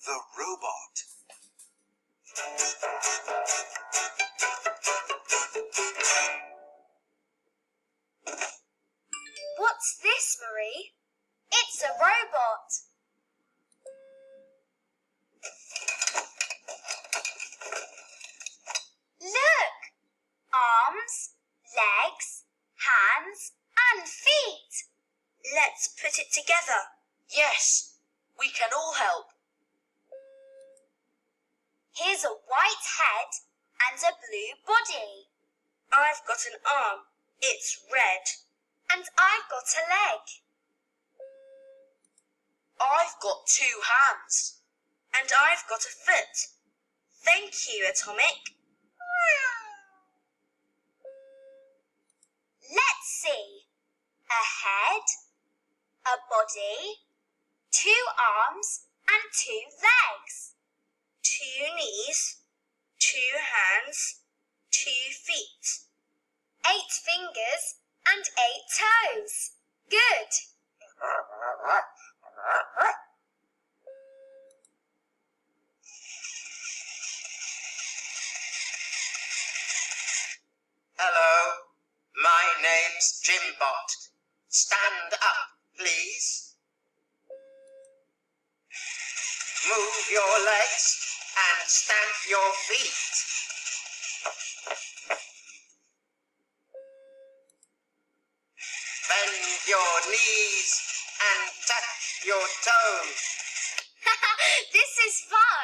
the robot. What's this, Marie? It's a robot. Look! Arms, legs, hands and feet. Let's put it together. Yes, we can all help. Here's a white head and a blue body. I've got an arm. It's red. And I've got a leg. I've got 2 hands. And I've got a foot. Thank you, Atomic. Let's see. A head, a body, 2 arms and 2 legs. 2 knees, 2 hands, 2 feet. 8 fingers and 8 toes. Good. Hello, my name's Jimbot. Stand up, please. Move your legs and stamp your feet. Bend your knees and touch your toes. This is fun.